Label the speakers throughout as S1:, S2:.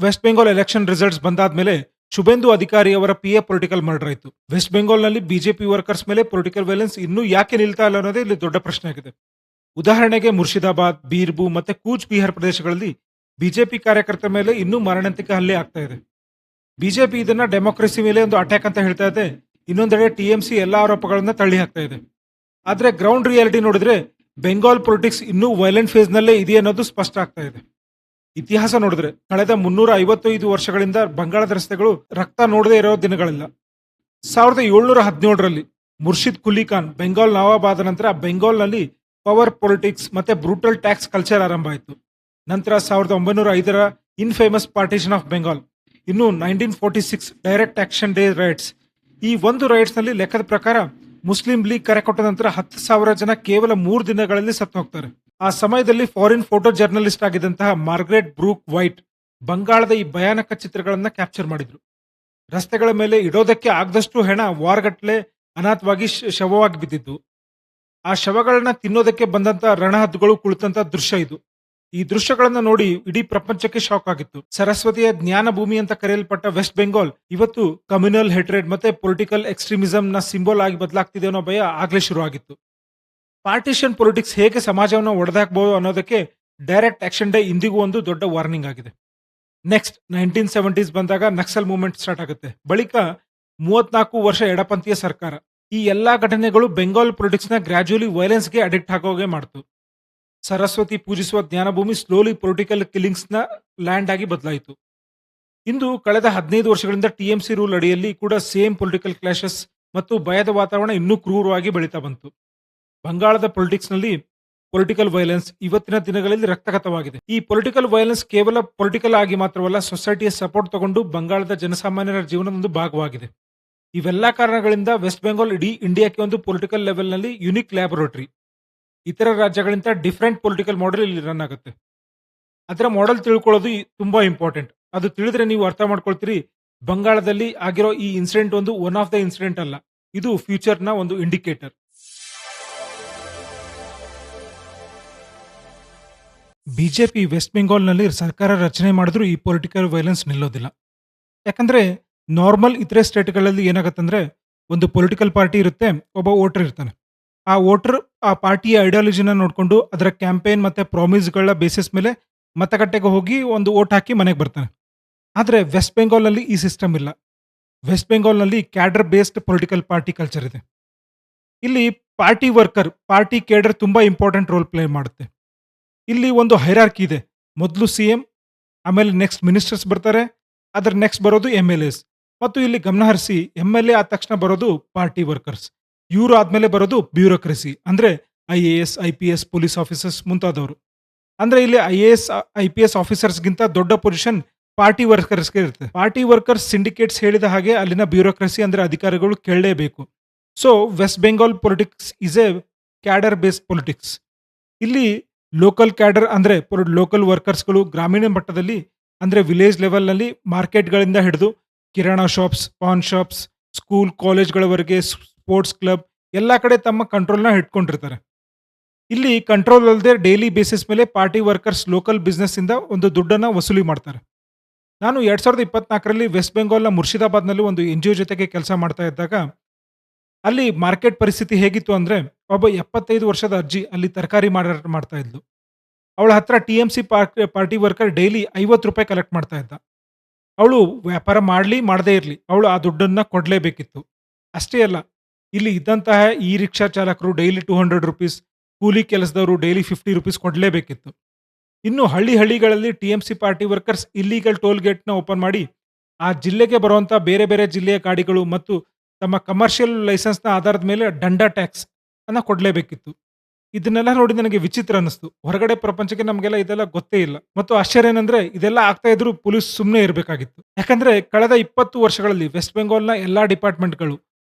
S1: West Bengal election results ಬಂದಾದ್ಮೇಲೆ ಶುಭೆಂದು ಅಧಿಕಾರಿ ಅವರ ಪಿಎ ಪೊಲಿಟಿಕಲ್ ಮರ್ಡರ್ ಆಯಿತು. ವೆಸ್ಟ್ ಬೆಂಗಾಲ್‌ನಲ್ಲಿ ಬಿಜೆಪಿ ವರ್ಕರ್ಸ್ ಮೇಲೆ ಪೊಲಿಟಿಕಲ್ ವೈಲೆನ್ಸ್ ಇನ್ನೂ ಯಾಕೆ ನಿಲ್ತಾ ಇಲ್ಲ ಅನ್ನೋದೇ ಇಲ್ಲಿ ದೊಡ್ಡ ಪ್ರಶ್ನೆ ಆಗಿದೆ. ಉದಾಹರಣೆಗೆ ಮುರ್ಷಿದಾಬಾದ್, ಬೀರ್ಭೂ ಮತ್ತೆ ಕೂಚ್ ಬಿಹಾರ್ ಪ್ರದೇಶಗಳಲ್ಲಿ ಬಿಜೆಪಿ ಕಾರ್ಯಕರ್ತರ ಮೇಲೆ ಇನ್ನೂ ಮಾರಣಾಂತಿಕ ಹಲ್ಲೆ ಆಗ್ತಾ ಇದೆ. ಬಿಜೆಪಿ ಇದನ್ನ ಡೆಮೋಕ್ರಸಿ ಮೇಲೆ ಒಂದು ಅಟ್ಯಾಕ್ ಅಂತ ಹೇಳ್ತಾ ಇದೆ. ಇನ್ನೊಂದೆಡೆ ಟಿಎಂಸಿ ಎಲ್ಲಾ ಆರೋಪಗಳನ್ನ ತಳ್ಳಿ ಹಾಕ್ತಾ ಇದೆ. ಆದ್ರೆ ಗ್ರೌಂಡ್ ರಿಯಾಲಿಟಿ ನೋಡಿದ್ರೆ ಬೆಂಗಾಲ್ ಪೊಲಿಟಿಕ್ಸ್ ಇನ್ನೂ ವೈಲೆಂಟ್ ಫೇಸ್ ನಲ್ಲೇ ಇದೆ ಅನ್ನೋದು ಸ್ಪಷ್ಟ ಆಗ್ತಾ ಇದೆ. ಇತಿಹಾಸ ನೋಡಿದ್ರೆ ಕಳೆದ 355 ವರ್ಷಗಳಿಂದ ಬಂಗಾಳದ ರಸ್ತೆಗಳು ರಕ್ತ ನೋಡದೇ ಇರೋ ದಿನಗಳಿಲ್ಲ. 1717ರಲ್ಲಿ ಮುರ್ಷಿದ್ ಕುಲಿ ಖಾನ್ ಬೆಂಗಾಲ್ ನವಾಬ್ ಆದ ನಂತರ ಬೆಂಗಾಲ್ನಲ್ಲಿ ಪವರ್ ಪೊಲಿಟಿಕ್ಸ್ ಮತ್ತೆ ಬ್ರೂಟಲ್ ಟ್ಯಾಕ್ಸ್ ಕಲ್ಚರ್ ಆರಂಭ ಆಯಿತು. ನಂತರ 1905ರ ಇನ್ಫೇಮಸ್ ಪಾರ್ಟಿಷನ್ ಆಫ್ ಬೆಂಗಾಲ್, ಇನ್ನು 1946 ಡೈರೆಕ್ಟ್ ಆಕ್ಷನ್ ಡೇ ರೈಟ್ಸ್. ಈ ಒಂದು ರೈಟ್ಸ್ ನಲ್ಲಿ ಲೆಕ್ಕದ ಪ್ರಕಾರ ಮುಸ್ಲಿಂ ಲೀಗ್ ಕರೆ ಕೊಟ್ಟ ನಂತರ 10,000 ಜನ ಕೇವಲ 3 ದಿನಗಳಲ್ಲಿ ಸತ್ತು ಹೋಗ್ತಾರೆ. ಆ ಸಮಯದಲ್ಲಿ ಫಾರಿನ್ ಫೋಟೋ ಜರ್ನಲಿಸ್ಟ್ ಆಗಿದ್ದಂತಹ ಮಾರ್ಗ್ರೆಟ್ ಬ್ರೂಕ್ ವೈಟ್ ಬಂಗಾಳದ ಈ ಭಯಾನಕ ಚಿತ್ರಗಳನ್ನ ಕ್ಯಾಪ್ಚರ್ ಮಾಡಿದ್ರು. ರಸ್ತೆಗಳ ಮೇಲೆ ಇಡೋದಕ್ಕೆ ಆಗದಷ್ಟು ಹೆಣ ವಾರಗಟ್ಲೆ ಅನಾಥವಾಗಿ ಶವವಾಗಿ ಬಿದ್ದಿದ್ದು. ಆ ಶವಗಳನ್ನ ತಿನ್ನೋದಕ್ಕೆ ಬಂದಂತ ರಣಹದ್ದುಗಳು ಕುಳಿತಂತ ದೃಶ್ಯ ಇದು. ಈ ದೃಶ್ಯಗಳನ್ನ ನೋಡಿ ಇಡೀ ಪ್ರಪಂಚಕ್ಕೆ ಶಾಕ್ ಆಗಿತ್ತು. ಸರಸ್ವತಿಯ ಜ್ಞಾನ ಭೂಮಿ ಅಂತ ಕರೆಯಲ್ಪಟ್ಟ ವೆಸ್ಟ್ ಬೆಂಗಾಲ್ ಇವತ್ತು ಕಮ್ಯುನಲ್ ಹೆಟ್ರೇಡ್ ಮತ್ತೆ ಪೊಲಿಟಿಕಲ್ ಎಕ್ಸ್ಟ್ರೀಮಿಸಂ ನ ಸಿಂಬಲ್ ಆಗಿ ಬದಲಾಗ್ತಿದೆ ಅನ್ನೋ ಭಯ ಆಗ್ಲೇ ಶುರು ಆಗಿತ್ತು. ಪಾರ್ಟಿಷನ್ ಪೊಲಿಟಿಕ್ಸ್ ಹೇಗೆ ಸಮಾಜವನ್ನು ಒಡೆದಾಕಬಹುದು ಅನ್ನೋದಕ್ಕೆ ಡೈರೆಕ್ಟ್ ಆಕ್ಷನ್ ಡೇ ಇಂದಿಗೂ ಒಂದು ದೊಡ್ಡ ವಾರ್ನಿಂಗ್ ಆಗಿದೆ. ನೆಕ್ಸ್ಟ್ 1970s ಬಂದಾಗ ನಕ್ಸಲ್ ಮೂವ್ಮೆಂಟ್ ಸ್ಟಾರ್ಟ್ ಆಗುತ್ತೆ. ಬಳಿಕ 34 ವರ್ಷ ಎಡಪಂಥೀಯ ಸರ್ಕಾರ. ಈ ಎಲ್ಲಾ ಘಟನೆಗಳು ಬೆಂಗಾಲ್ ಪೊಲಿಟಿಕ್ಸ್ ನ ಗ್ರಾಜುಯಲಿ ವೈಲೆನ್ಸ್ಗೆ ಅಡಿಕ್ಟ್ ಆಗೋಗೆ ಮಾಡ್ತು. ಸರಸ್ವತಿ ಪೂಜಿಸುವ ಜ್ಞಾನಭೂಮಿ ಸ್ಲೋಲಿ ಪೊಲಿಟಿಕಲ್ ಕಿಲ್ಲಿಂಗ್ಸ್ ನ ಲ್ಯಾಂಡ್ ಆಗಿ ಬದಲಾಯಿತು. ಇಂದು ಕಳೆದ 15 ವರ್ಷಗಳಿಂದ ಟಿಎಂಸಿ ರೂಲ್ ಅಡಿಯಲ್ಲಿ ಕೂಡ ಸೇಮ್ ಪೊಲಿಟಿಕಲ್ ಕ್ಲಾಶಸ್ ಮತ್ತು ಭಯದ ವಾತಾವರಣ ಇನ್ನೂ ಕ್ರೂರವಾಗಿ ಬೆಳೀತಾ ಬಂತು. ಬಂಗಾಳದ ಪೊಲಿಟಿಕ್ಸ್ ನಲ್ಲಿ ಪೊಲಿಟಿಕಲ್ ವೈಲೆನ್ಸ್ ಇವತ್ತಿನ ದಿನಗಳಲ್ಲಿ ರಕ್ತಗತವಾಗಿದೆ. ಈ ಪೊಲಿಟಿಕಲ್ ವೈಲೆನ್ಸ್ ಕೇವಲ ಪೊಲಿಟಿಕಲ್ ಆಗಿ ಮಾತ್ರವಲ್ಲ, ಸೊಸೈಟಿಯ ಸಪೋರ್ಟ್ ತಗೊಂಡು ಬಂಗಾಳದ ಜನಸಾಮಾನ್ಯರ ಜೀವನದ ಒಂದು ಭಾಗವಾಗಿದೆ. ಇವೆಲ್ಲಾ ಕಾರಣಗಳಿಂದ ವೆಸ್ಟ್ ಬೆಂಗಾಲ್ ಇಡೀ ಇಂಡಿಯಾಕ್ಕೆ ಒಂದು ಪೊಲಿಟಿಕಲ್ ಲೆವೆಲ್ ನಲ್ಲಿ ಯುನಿಕ್ ಲ್ಯಾಬೊರೇಟರಿ. ಇತರ ರಾಜ್ಯಗಳಿಂದ ಡಿಫರೆಂಟ್ ಪೊಲಿಟಿಕಲ್ ಮಾಡೆಲ್ ಇಲ್ಲಿ ರನ್ ಆಗುತ್ತೆ. ಅದರ ಮಾಡೆಲ್ ತಿಳ್ಕೊಳ್ಳೋದು ತುಂಬಾ ಇಂಪಾರ್ಟೆಂಟ್. ಅದು ತಿಳಿದ್ರೆ ನೀವು ಅರ್ಥ ಮಾಡ್ಕೊಳ್ತೀರಿ ಬಂಗಾಳದಲ್ಲಿ ಆಗಿರೋ ಈ ಇನ್ಸಿಡೆಂಟ್ ಒಂದು ಒನ್ ಆಫ್ ದ ಇನ್ಸಿಡೆಂಟ್ ಅಲ್ಲ, ಇದು ಫ್ಯೂಚರ್ ನ ಒಂದು ಇಂಡಿಕೇಟರ್. ಬಿಜೆಪಿ ವೆಸ್ಟ್ ಬೆಂಗಾಲ್‌ನಲ್ಲಿ ಸರ್ಕಾರ ರಚನೆ ಮಾಡಿದ್ರು ಈ ಪೊಲಿಟಿಕಲ್ ವೈಲೆನ್ಸ್ ನಿಲ್ಲೋದಿಲ್ಲ. ಯಾಕಂದ್ರೆ ನಾರ್ಮಲ್ ಇತರೆ ಸ್ಟೇಟ್‌ಗಳಲ್ಲಿ ಏನಾಗತ್ತಂದ್ರೆ ಒಂದು ಪೊಲಿಟಿಕಲ್ ಪಾರ್ಟಿ ಇರುತ್ತೆ, ಒಬ್ಬ ವೋಟರ್ ಇರ್ತಾನೆ. ಆ ವೋಟರ್ ಆ ಪಾರ್ಟಿಯ ಐಡಿಯಾಲಜಿನ ನೋಡ್ಕೊಂಡು ಅದರ ಕ್ಯಾಂಪೇನ್ ಮತ್ತೆ ಪ್ರಾಮಿಸ್‌ಗಳ ಬೇಸಿಸ್ ಮೇಲೆ ಮತಗಟ್ಟೆಗೆ ಹೋಗಿ ಒಂದು ವೋಟ್ ಹಾಕಿ ಮನೆಗೆ ಬರ್ತಾನೆ. ಆದ್ರೆ ವೆಸ್ಟ್ ಬೆಂಗಾಲ್‌ನಲ್ಲಿ ಈ ಸಿಸ್ಟಮ್ ಇಲ್ಲ. ವೆಸ್ಟ್ ಬೆಂಗಾಲ್‌ನಲ್ಲಿ cadre based political party culture ಇದೆ. ಇಲ್ಲಿ ಪಾರ್ಟಿ ವರ್ಕರ್, ಪಾರ್ಟಿ ಕೇಡರ್ ತುಂಬಾ ಇಂಪಾರ್ಟೆಂಟ್ ರೋಲ್ ಪ್ಲೇ ಮಾಡುತ್ತೆ. ಇಲ್ಲಿ ಒಂದು ಹೈರಾರ್ಕಿ ಇದೆ. ಮೊದಲು ಸಿಎಂ, ಆಮೇಲೆ ನೆಕ್ಸ್ಟ್ ಮಿನಿಸ್ಟರ್ಸ್ ಬರ್ತಾರೆ, ಅದರ ನೆಕ್ಸ್ಟ್ ಬರೋದು ಎಂಎಲ್ಎಸ್ ಮತ್ತು ಇಲ್ಲಿ ಗಮನಹರಿಸಿ ಎಂಎಲ್ಎ ಆದ ತಕ್ಷಣ ಬರೋದು ಪಾರ್ಟಿ ವರ್ಕರ್ಸ್. ಇವರು ಆದ್ಮೇಲೆ ಬರೋದು ಬ್ಯೂರೋಕ್ರಸಿ, ಅಂದ್ರೆ ಐಎಎಸ್, ಐಪಿಎಸ್, ಪೊಲೀಸ್ ಆಫೀಸರ್ಸ್ ಮುಂತಾದವರು. ಅಂದ್ರೆ ಇಲ್ಲಿ ಐಎಎಸ್, ಐಪಿಎಸ್ ಆಫೀಸರ್ಸ್ಗಿಂತ ದೊಡ್ಡ ಪೊಸಿಷನ್ ಪಾರ್ಟಿ ವರ್ಕರ್ಸ್ಗೆ ಇರುತ್ತೆ. ಪಾರ್ಟಿ ವರ್ಕರ್ಸ್ ಸಿಂಡಿಕೇಟ್ಸ್ ಹೇಳಿದ ಹಾಗೆ ಅಲ್ಲಿನ ಬ್ಯೂರೋಕ್ರಸಿ ಅಂದ್ರೆ ಅಧಿಕಾರಿಗಳು ಕೇಳಲೇಬೇಕು. So west Bengal politics is a cadre based politics. ಇಲ್ಲಿ ಲೋಕಲ್ ಕ್ಯಾಡರ್ ಅಂದ್ರೆ ಲೋಕಲ್ ವರ್ಕರ್ಸ್ಗಳು ಗ್ರಾಮೀಣ ಮಟ್ಟದಲ್ಲಿ ಅಂದ್ರೆ ವಿಲೇಜ್ ಲೆವೆಲ್ನಲ್ಲಿ ಮಾರ್ಕೆಟ್ಗಳಿಂದ ಹಿಡಿದು kirana shops, paan shops, school, ಕಾಲೇಜ್ಗಳವರೆಗೆ, ಸ್ಪೋರ್ಟ್ಸ್ ಕ್ಲಬ್ ಎಲ್ಲ ಕಡೆ ತಮ್ಮ ಕಂಟ್ರೋಲ್ನ ಇಟ್ಕೊಂಡಿರ್ತಾರೆ. ಇಲ್ಲಿ ಕಂಟ್ರೋಲ್ ಅಲ್ಲದೆ ಡೈಲಿ ಬೇಸಿಸ್ ಮೇಲೆ ಪಾರ್ಟಿ ವರ್ಕರ್ಸ್ ಲೋಕಲ್ ಬಿಸ್ನೆಸ್ ಇಂದ ಒಂದು ದುಡ್ಡನ್ನ ವಸೂಲಿ ಮಾಡ್ತಾರೆ. ನಾನು 2024ರಲ್ಲಿ ವೆಸ್ಟ್ ಬೆಂಗಾಲ್‌ನ ಮುರ್ಷಿದಾಬಾದ್ನಲ್ಲಿ ಒಂದು ಎನ್‌ಜಿಒ ಜೊತೆಗೆ ಕೆಲಸ ಮಾಡ್ತಾ ಇದ್ದಾಗ ಅಲ್ಲಿ ಮಾರ್ಕೆಟ್ ಪರಿಸ್ಥಿತಿ ಹೇಗಿತ್ತು ಅಂದ್ರೆ ಒಬ್ಬ 75 ವರ್ಷದ ಅಜ್ಜಿ ಅಲ್ಲಿ ತರಕಾರಿ ಮಾರಾಟ ಮಾಡ್ತಾ ಇದ್ಲು. ಅವಳ ಹತ್ರ TMC party worker daily ₹50 collect ಮಾಡ್ತಾ ಇದ್ದ. ಅವಳು ವ್ಯಾಪಾರ ಮಾಡಲಿ ಮಾಡದೇ ಇರಲಿ ಅವಳು ಆ ದುಡ್ಡನ್ನ ಕೊಡಲೇಬೇಕಿತ್ತು. ಅಷ್ಟೇ ಅಲ್ಲ, ಇಲ್ಲಿ ಇದ್ದಂತಹ ಈ ರಿಕ್ಷಾ ಚಾಲಕರು ಡೈಲಿ ₹200, ಕೂಲಿ ಕೆಲಸದವರು ಡೈಲಿ ₹50 ಕೊಡಲೇಬೇಕಿತ್ತು. ಇನ್ನು ಹಳ್ಳಿಗಳಲ್ಲಿ TMC party workers illegal toll ಗೇಟ್‌ನ ಓಪನ್ ಮಾಡಿ ಆ ಜಿಲ್ಲೆಗೆ ಬರುವಂತ ಬೇರೆ ಬೇರೆ ಜಿಲ್ಲೆಯ ಗಾಡಿಗಳು ಮತ್ತು ತಮ್ಮ ಕಮರ್ಷಿಯಲ್ ಲೈಸೆನ್ಸ್‌ನ ಆಧಾರದ ಮೇಲೆ ದಂಡ ಟ್ಯಾಕ್ಸ್ ಅನ್ನ ಕೊಡಲೇಬೇಕಿತ್ತು. ಇದನ್ನೆಲ್ಲ ನೋಡಿ ನನಗೆ ವಿಚಿತ್ರ ಅನ್ನಿಸ್ತು. ಹೊರಗಡೆ ಪ್ರಪಂಚಕ್ಕೆ ನಮಗೆಲ್ಲ ಇದೆಲ್ಲ ಗೊತ್ತೇ ಇಲ್ಲ. ಮತ್ತು ಆಶ್ಚರ್ಯ ಏನಂದ್ರೆ ಇದೆಲ್ಲ ಆಗ್ತಾ ಇದ್ರು ಪೊಲೀಸ್ ಸುಮ್ಮನೆ ಇರಬೇಕಾಗಿತ್ತು. ಯಾಕಂದ್ರೆ ಕಳೆದ 20 ವರ್ಷಗಳಲ್ಲಿ ವೆಸ್ಟ್ ಬೆಂಗಾಲ್‌ನ ಎಲ್ಲಾ ಡಿಪಾರ್ಟ್ಮೆಂಟ್‌ಗಳು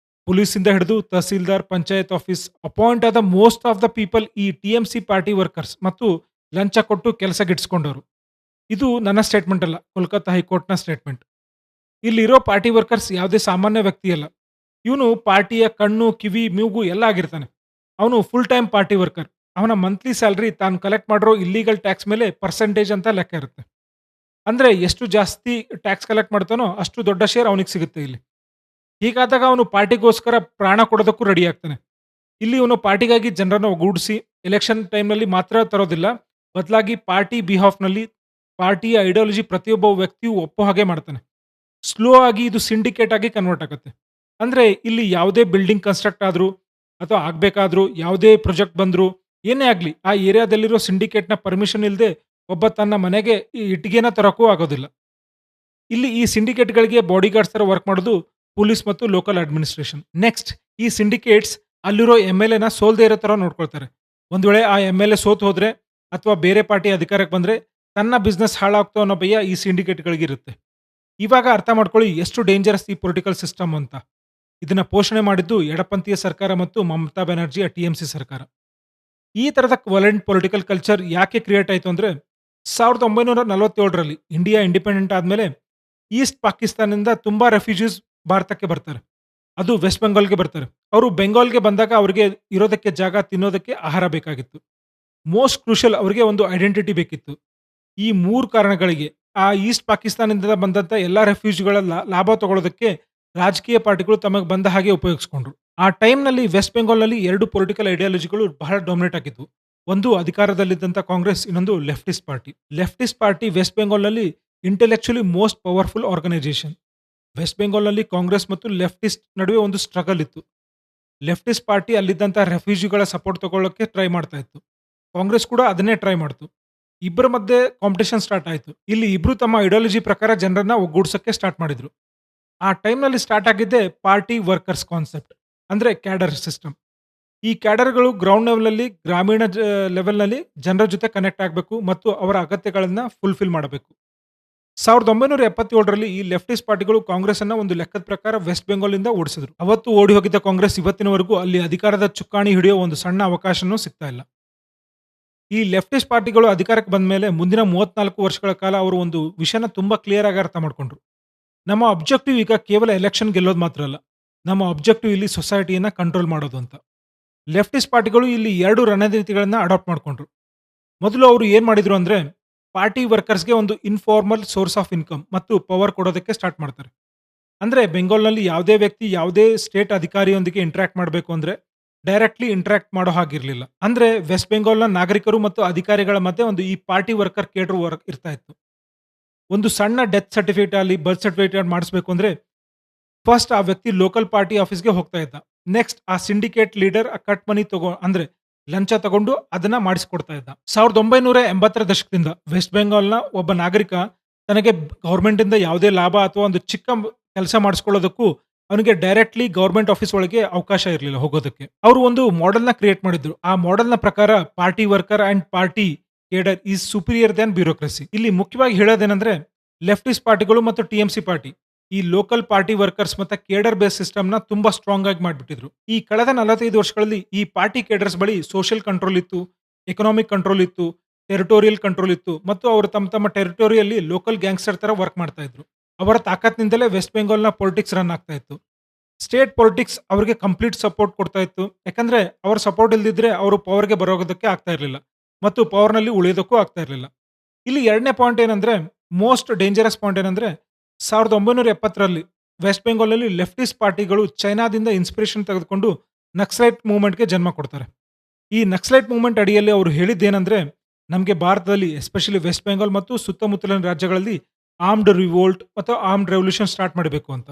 S1: ಪೊಲೀಸ್ ಇಂದ ಹಿಡಿದು ತಹಸೀಲ್ದಾರ್, ಪಂಚಾಯತ್ ಆಫೀಸ್ ಅಪಾಯಿಂಟ್ ಆದ ಮೋಸ್ಟ್ ಆಫ್ ದ ಪೀಪಲ್ ಈ ಟಿಎಂಸಿ ಪಾರ್ಟಿ ವರ್ಕರ್ಸ್ ಮತ್ತು ಲಂಚ ಕೊಟ್ಟು ಕೆಲಸ ಗಿಟ್ಸ್ಕೊಂಡವರು. ಇದು ನನ್ನ ಸ್ಟೇಟ್ಮೆಂಟ್ ಅಲ್ಲ, ಕೋಲ್ಕತ್ತಾ ಹೈಕೋರ್ಟ್‌ನ ಸ್ಟೇಟ್ಮೆಂಟ್. ಇಲ್ಲಿರೋ ಪಾರ್ಟಿ ವರ್ಕರ್ಸ್ ಯಾವುದೇ ಸಾಮಾನ್ಯ ವ್ಯಕ್ತಿ ಅಲ್ಲ. ಇವನು ಪಾರ್ಟಿಯ ಕಣ್ಣು, ಕಿವಿ, ಮೂಗು ಎಲ್ಲ ಆಗಿರ್ತಾನೆ. ಅವನು ಫುಲ್ ಟೈಮ್ ಪಾರ್ಟಿ ವರ್ಕರ್. ಅವನ ಮಂತ್ಲಿ ಸ್ಯಾಲರಿ ತಾನು ಕಲೆಕ್ಟ್ ಮಾಡಿರೋ ಇಲ್ಲೀಗಲ್ ಟ್ಯಾಕ್ಸ್ ಮೇಲೆ ಪರ್ಸೆಂಟೇಜ್ ಅಂತ ಲೆಕ್ಕ ಇರುತ್ತೆ. ಅಂದ್ರೆ ಎಷ್ಟು ಜಾಸ್ತಿ ಟ್ಯಾಕ್ಸ್ ಕಲೆಕ್ಟ್ ಮಾಡ್ತಾನೋ ಅಷ್ಟು ದೊಡ್ಡ ಶೇರ್ ಅವನಿಗೆ ಸಿಗುತ್ತೆ ಇಲ್ಲಿ. ಹೀಗಾದಾಗ ಅವನು ಪಾರ್ಟಿಗೋಸ್ಕರ ಪ್ರಾಣ ಕೊಡೋದಕ್ಕೂ ರೆಡಿ ಆಗ್ತಾನೆ. ಇಲ್ಲಿ ಇವನು ಪಾರ್ಟಿಗಾಗಿ ಜನರನ್ನ ಒಗ್ಗೂಡಿಸಿ ಎಲೆಕ್ಷನ್ ಟೈಮ್‌ನಲ್ಲಿ ಮಾತ್ರ ತರೋದಿಲ್ಲ. ಬದಲಾಗಿ ಪಾರ್ಟಿ ಬಿಹಾಫ್‌ನಲ್ಲಿ ಪಾರ್ಟಿಯ ಐಡಿಯಾಲಜಿ ಪ್ರತಿಯೊಬ್ಬ ವ್ಯಕ್ತಿಯು ಒಪ್ಪೋ ಹಾಗೆ ಮಾಡ್ತಾನೆ. ಸ್ಲೋ ಆಗಿ ಇದು ಸಿಂಡಿಕೇಟ್ ಆಗಿ ಕನ್ವರ್ಟ್ ಆಗುತ್ತೆ. ಅಂದ್ರೆ ಇಲ್ಲಿ ಯಾವುದೇ ಬಿಲ್ಡಿಂಗ್ ಕನ್‌ಸ್ಟ್ರಕ್ಟ್ ಆದ್ರು ಅಥವಾ ಆಗ್ಬೇಕಾದ್ರು, ಯಾವುದೇ ಪ್ರಾಜೆಕ್ಟ್ ಬಂದ್ರು, ಏನೇ ಆಗ್ಲಿ ಆ ಏರಿಯಾದಲ್ಲಿರೋ ಸಿಂಡಿಕೇಟ್‌ನ ಪರ್ಮಿಷನ್ ಇಲ್ದೆ ಒಬ್ಬ ತನ್ನ ಮನೆಗೆ ಈ ಇಟ್ಟಿಗೆನ ತರೋಕ್ಕೂ ಆಗೋದಿಲ್ಲ. ಇಲ್ಲಿ ಈ ಸಿಂಡಿಕೇಟ್‌ಗಳಿಗೆ ಬಾಡಿಗಾರ್ಡ್ಸ್ ತರ ವರ್ಕ್ ಮಾಡೋದು ಪೊಲೀಸ್ ಮತ್ತು ಲೋಕಲ್ ಅಡ್ಮಿನಿಸ್ಟ್ರೇಷನ್. ನೆಕ್ಸ್ಟ್ ಈ ಸಿಂಡಿಕೇಟ್ಸ್ ಅಲ್ಲಿರೋ ಎಂಎಲ್‌ಎನ ಸೋಲ್ದೇ ಇರೋ ತರ ನೋಡ್ಕೊಳ್ತಾರೆ. ಒಂದ್ ವೇಳೆ ಆ ಎಂಎಲ್‌ಎ ಸೋತು ಹೋದ್ರೆ ಅಥವಾ ಬೇರೆ ಪಾರ್ಟಿ ಅಧಿಕಾರಕ್ಕೆ ಬಂದ್ರೆ ತನ್ನ ಬಿಸ್ನೆಸ್ ಹಾಳಾಗ್ತೋ ಅನ್ನೋ ಭಯ ಈ ಸಿಂಡಿಕೇಟ್‌ಗಳಿಗಿರುತ್ತೆ. ಇವಾಗ ಅರ್ಥ ಮಾಡ್ಕೊಳ್ಳಿ ಎಷ್ಟು ಡೇಂಜರಸ್ ಈ ಪೊಲಿಟಿಕಲ್ ಸಿಸ್ಟಮ್ ಅಂತ. ಇದನ್ನ ಪೋಷಣೆ ಮಾಡಿದ್ದು ಎಡಪಂಥೀಯ ಸರ್ಕಾರ ಮತ್ತು ಮಮತಾ ಬ್ಯಾನರ್ಜಿಯ ಟಿಎಂಸಿ ಸರ್ಕಾರ. ಈ ತರದ ವಲೆಂಟ್ ಪೊಲಿಟಿಕಲ್ ಕಲ್ಚರ್ ಯಾಕೆ ಕ್ರಿಯೇಟ್ ಆಯ್ತು ಅಂದ್ರೆ 1947ರಲ್ಲಿ ಇಂಡಿಯಾ ಇಂಡಿಪೆಂಡೆಂಟ್ ಆದ್ಮೇಲೆ ಈಸ್ಟ್ ಪಾಕಿಸ್ತಾನದಿಂದ ತುಂಬಾ ರೆಫ್ಯೂಜೀಸ್ ಭಾರತಕ್ಕೆ ಬರ್ತಾರೆ. ಅದು ವೆಸ್ಟ್ ಬೆಂಗಾಲ್‌ಗೆ ಬರ್ತಾರೆ. ಅವರು ಬೆಂಗಾಲ್‌ಗೆ ಬಂದಾಗ ಅವರಿಗೆ ಇರೋದಕ್ಕೆ ಜಾಗ, ತಿನ್ನೋದಕ್ಕೆ ಆಹಾರ ಬೇಕಾಗಿತ್ತು. ಮೋಸ್ಟ್ ಕ್ರೂಷಿಯಲ್ ಅವರಿಗೆ ಒಂದು ಐಡೆಂಟಿಟಿ ಬೇಕಿತ್ತು. ಈ 3 ಕಾರಣಗಳಿಗೆ ಆ ಈಸ್ಟ್ ಪಾಕಿಸ್ತಾನದಿಂದ ಬಂದಂತ ಎಲ್ಲಾ ರೆಫ್ಯೂಜಿಗಳ ಲಾಭ ತಗೊಳ್ಳೋದಕ್ಕೆ ರಾಜಕೀಯ ಪಾರ್ಟಿಗಳು ತಮಗೆ ಬಂದ ಹಾಗೆ ಉಪಯೋಗಿಸಿಕೊಂಡ್ರು. ಆ ಟೈಮ್‌ನಲ್ಲಿ ವೆಸ್ಟ್ ಬೆಂಗಾಲ್‌ನಲ್ಲಿ 2 ಪೊಲಿಟಿಕಲ್ ಐಡಿಯಾಲಜಿಗಳು ಬಹಳ ಡಾಮಿನೇಟ್ ಆಗಿದ್ವು. ಒಂದು ಅಧಿಕಾರದಲ್ಲಿದ್ದಂತ ಕಾಂಗ್ರೆಸ್, ಇನ್ನೊಂದು leftist party. Leftist party west ಬೆಂಗಾಲ್‌ನಲ್ಲಿ intellectually most powerful organization. West ಬೆಂಗಾಲ್‌ನಲ್ಲಿ ಕಾಂಗ್ರೆಸ್ ಮತ್ತು ಲೆಫ್ಟಿಸ್ಟ್ ನಡುವೆ ಒಂದು ಸ್ಟ್ರಗಲ್ ಇತ್ತು. ಲೆಫ್ಟಿಸ್ಟ್ ಪಾರ್ಟಿ ಅಲ್ಲಿದ್ದಂತ ರೆಫ್ಯೂಜಿಗಳ ಸಪೋರ್ಟ್ ತಗೊಳ್ಳೋಕೆ ಟ್ರೈ ಮಾಡ್ತಾ ಇತ್ತು. ಕಾಂಗ್ರೆಸ್ ಕೂಡ ಅದನ್ನೇ ಟ್ರೈ ಮಾಡ್ತು. ಇಬ್ಬರ ಮಧ್ಯೆ ಕಾಂಪಿಟಿಷನ್ ಸ್ಟಾರ್ಟ್ ಆಯ್ತು. ಇಲ್ಲಿ ಇಬ್ರು ತಮ್ಮ ಐಡಿಯಾಲಜಿ ಪ್ರಕಾರ ಜನರನ್ನ ಒಗ್ಗೂಡ್ಸಕ್ಕೆ ಸ್ಟಾರ್ಟ್ ಮಾಡಿದ್ರು. ಆ ಟೈಮ್‌ನಲ್ಲಿ ಸ್ಟಾರ್ಟ್ ಆಗಿದ್ದೇ ಪಾರ್ಟಿ ವರ್ಕರ್ಸ್ ಕಾನ್ಸೆಪ್ಟ್ ಅಂದ್ರೆ ಕ್ಯಾಡರ್ ಸಿಸ್ಟಮ್. ಈ ಕ್ಯಾಡರ್‌ಗಳು ಗ್ರೌಂಡ್ ಲೆವೆಲಲ್ಲಿ ಗ್ರಾಮೀಣ ಲೆವೆಲ್‌ನಲ್ಲಿ ಜನರ ಜೊತೆ ಕನೆಕ್ಟ್ ಆಗಬೇಕು ಮತ್ತು ಅವರ ಅಗತ್ಯಗಳನ್ನ ಫುಲ್‌ಫಿಲ್ ಮಾಡಬೇಕು. 1977ರಲ್ಲಿ ಈ ಲೆಫ್ಟಿಸ್ಟ್ ಪಾರ್ಟಿಗಳು ಕಾಂಗ್ರೆಸ್ ಅನ್ನ ಒಂದು ಲೆಕ್ಕದ ಪ್ರಕಾರ ವೆಸ್ಟ್ ಬೆಂಗಾಲ್‌ನಿಂದ ಓಡಿಸಿದ್ರು. ಅವತ್ತು ಓಡಿ ಹೋಗಿದ್ದ ಕಾಂಗ್ರೆಸ್ ಇವತ್ತಿನವರೆಗೂ ಅಲ್ಲಿ ಅಧಿಕಾರದ ಚುಕ್ಕಾಣಿ ಹಿಡಿಯೋ ಒಂದು ಸಣ್ಣ ಅವಕಾಶನೂ ಸಿಗ್ತಾ ಇಲ್ಲ. ಈ ಲೆಫ್ಟಿಸ್ಟ್ ಪಾರ್ಟಿಗಳು ಅಧಿಕಾರಕ್ಕೆ ಬಂದ ಮೇಲೆ ಮುಂದಿನ 34 ವರ್ಷಗಳ ಕಾಲ ಅವರು ಒಂದು ವಿಷಯನ ತುಂಬಾ ಕ್ಲಿಯರ್ ಆಗಿ ಅರ್ಥ ಮಾಡ್ಕೊಂಡ್ರು. ನಮ್ಮ ಆಬ್ಜೆಕ್ಟಿವ್ ಈಗ ಕೇವಲ ಎಲೆಕ್ಷನ್ ಗೆಲ್ಲೋದು ಮಾತ್ರ ಅಲ್ಲ. ನಮ್ಮ ಆಬ್ಜೆಕ್ಟಿವ್ ಇಲ್ಲಿ ಸೊಸೈಟಿಯನ್ನ ಕಂಟ್ರೋಲ್ ಮಾಡೋದು ಅಂತ. ಲೆಫ್ಟಿಸ್ಟ್ ಪಾರ್ಟಿಗಳು ಇಲ್ಲಿ 2 ರಣನೀತಿಗಳನ್ನ ಅಡಾಪ್ಟ್ ಮಾಡ್ಕೊಂಡ್ರು. ಮೊದಲು ಅವರು ಏನ್ ಮಾಡಿದ್ರು ಅಂದ್ರೆ ಪಾರ್ಟಿ ವರ್ಕರ್ಸ್‌ಗೆ ಒಂದು ಇನ್ಫಾರ್ಮಲ್ ಸೋರ್ಸ್ ಆಫ್ ಇನ್ಕಮ್ ಮತ್ತು ಪವರ್ ಕೊಡೋದಕ್ಕೆ ಸ್ಟಾರ್ಟ್ ಮಾಡ್ತಾರೆ. ಅಂದ್ರೆ ಬೆಂಗಾಲ್‌ನಲ್ಲಿ ಯಾವುದೇ ವ್ಯಕ್ತಿ ಯಾವುದೇ ಸ್ಟೇಟ್ ಅಧಿಕಾರಿಯೊಂದಿಗೆ ಇಂಟರಾಕ್ಟ್ ಮಾಡಬೇಕು ಅಂದ್ರೆ ಡೈರೆಕ್ಟ್ಲಿ ಇಂಟರಾಕ್ಟ್ ಮಾಡೋ ಹಾಗಿರ್ಲಿಲ್ಲ. ಅಂದ್ರೆ ವೆಸ್ಟ್ ಬೆಂಗಾಲ್‌ನ ನಾಗರಿಕರು ಮತ್ತು ಅಧಿಕಾರಿಗಳ ಮಧ್ಯೆ ಒಂದು ಈ ಪಾರ್ಟಿ ವರ್ಕರ್ ಕೇಡರ್ ವರ್ಕ್ ಇರ್ತಾ ಇತ್ತು. ಒಂದು ಸಣ್ಣ ಡೆತ್ ಸರ್ಟಿಫಿಕೇಟ್ ಅಲ್ಲಿ ಬರ್ತ್ ಸರ್ಟಿಫಿಕೇಟ್ ಮಾಡಿಸಬೇಕು ಅಂದ್ರೆ ಫಸ್ಟ್ ಆ ವ್ಯಕ್ತಿ ಲೋಕಲ್ ಪಾರ್ಟಿ ಆಫೀಸ್‌ಗೆ ಹೋಗ್ತಾ ಇದ್ದ. ನೆಕ್ಸ್ಟ್ ಆ ಸಿಂಡಿಕೇಟ್ ಲೀಡರ್ ಆ ಕಟ್ ಮನಿ ಅಂದ್ರೆ ಲಂಚ ತಗೊಂಡು ಅದನ್ನ ಮಾಡಿಸಿಕೊಡ್ತಾ ಇದ್ದ. 1980ರ ದಶಕದಿಂದ ವೆಸ್ಟ್ ಬೆಂಗಾಲ್‌ನ ಒಬ್ಬ ನಾಗರಿಕ ತನಗೆ ಗವರ್ಮೆಂಟ್ ಇಂದ ಯಾವುದೇ ಲಾಭ ಅಥವಾ ಒಂದು ಚಿಕ್ಕ ಕೆಲಸ ಮಾಡಿಸ್ಕೊಳ್ಳೋದಕ್ಕೂ ಅವನಿಗೆ ಡೈರೆಕ್ಟ್ಲಿ ಗವರ್ಮೆಂಟ್ ಆಫೀಸ್ ಒಳಗೆ ಅವಕಾಶ ಇರಲಿಲ್ಲ ಹೋಗೋದಕ್ಕೆ. ಅವರು ಒಂದು ಮಾಡೆಲ್‌ನ ಕ್ರಿಯೇಟ್ ಮಾಡಿದ್ರು. ಆ ಮಾಡೆಲ್‌ನ ಪ್ರಕಾರ party worker and party cadre is superior than bureaucracy. ಇಲ್ಲಿ ಮುಖ್ಯವಾಗಿ ಹೇಳೋದೇನೆಂದ್ರೆ ಲೆಫ್ಟಿಸ್ಟ್ ಪಾರ್ಟಿಗಳು ಮತ್ತು ಟಿಎಂಸಿ ಪಾರ್ಟಿ ಈ ಲೋಕಲ್ ಪಾರ್ಟಿ ವರ್ಕರ್ಸ್ ಮತ್ತೆ ಕೇಡರ್ ಬೇಸ್ ಸಿಸ್ಟಮ್‌ನ ತುಂಬಾ ಸ್ಟ್ರಾಂಗ್ ಆಗಿ ಮಾಡಿಬಿಟ್ಟಿದ್ರು. ಈ ಕಳೆದ 45 ವರ್ಷಗಳಲ್ಲಿ ಈ ಪಾರ್ಟಿ ಕೇಡರ್ಸ್ ಬಳಿ ಸೋಷಿಯಲ್ ಕಂಟ್ರೋಲ್ ಇತ್ತು, ಎಕನಾಮಿಕ್ ಕಂಟ್ರೋಲ್ ಇತ್ತು, ಟೆರಿಟೋರಿಯಲ್ ಕಂಟ್ರೋಲ್ ಇತ್ತು ಮತ್ತು ಅವರು ತಮ್ಮ ಟೆರಿಟೋರಿಯಲ್ಲಿ ಲೋಕಲ್ ಗ್ಯಾಂಗ್ಸ್ಟರ್ ತರ ವರ್ಕ್ ಮಾಡ್ತಾ ಇದ್ರು. ಅವರ ತಾಕತ್ನಿಂದಲೇ ವೆಸ್ಟ್ ಬೆಂಗಾಲ್‌ನ ಪೊಲಿಟಿಕ್ಸ್ ರನ್ ಆಗ್ತಾ ಇತ್ತು. ಸ್ಟೇಟ್ ಪೊಲಿಟಿಕ್ಸ್ ಅವರಿಗೆ ಕಂಪ್ಲೀಟ್ ಸಪೋರ್ಟ್ ಕೊಡ್ತಾ ಇತ್ತು. ಯಾಕಂದ್ರೆ ಅವರ ಸಪೋರ್ಟ್ ಇಲ್ದಿದ್ರೆ ಅವರು ಪವರ್‌ಗೆ ಬರೋದಕ್ಕೆ ಆಗ್ತಾ ಇರಲಿಲ್ಲ ಮತ್ತು ಪವರ್‌ನಲ್ಲಿ ಉಳಿಯೋದಕ್ಕೂ ಆಗ್ತಾ ಇರಲಿಲ್ಲ. ಇಲ್ಲಿ ಎರಡನೇ ಪಾಯಿಂಟ್ ಏನಂದ್ರೆ ಮೋಸ್ಟ್ ಡೇಂಜರಸ್ ಪಾಯಿಂಟ್ ಏನಂದ್ರೆ 1970ರಲ್ಲಿ ವೆಸ್ಟ್ ಬೆಂಗಾಲ್‌ನಲ್ಲಿ ಲೆಫ್ಟಿಸ್ಟ್ ಪಾರ್ಟಿಗಳು ಚೈನಾದಿಂದ ಇನ್ಸ್ಪಿರೇಷನ್ ತೆಗೆದುಕೊಂಡು ನಕ್ಸಲೈಟ್ ಮೂವ್‌ಮೆಂಟ್‌ಗೆ ಜನ್ಮ ಕೊಡ್ತಾರೆ. ಈ ನಕ್ಸಲೈಟ್ ಮೂವ್‌ಮೆಂಟ್ ಅಡಿಯಲ್ಲಿ ಅವರು ಹೇಳಿದ್ದೇನೆಂದ್ರೆ ನಮಗೆ ಭಾರತದಲ್ಲಿ ಎಸ್ಪೆಷಲಿ ವೆಸ್ಟ್ ಬೆಂಗಾಲ್ ಮತ್ತು ಸುತ್ತಮುತ್ತಲಿನ ರಾಜ್ಯಗಳಲ್ಲಿ ಆರ್ಮ್ಡ್ ರಿವೋಲ್ಟ್ ಮತ್ತು ಆರ್ಮ್ಡ್ ರೆವಲ್ಯೂಷನ್ ಸ್ಟಾರ್ಟ್ ಮಾಡಬೇಕು ಅಂತ.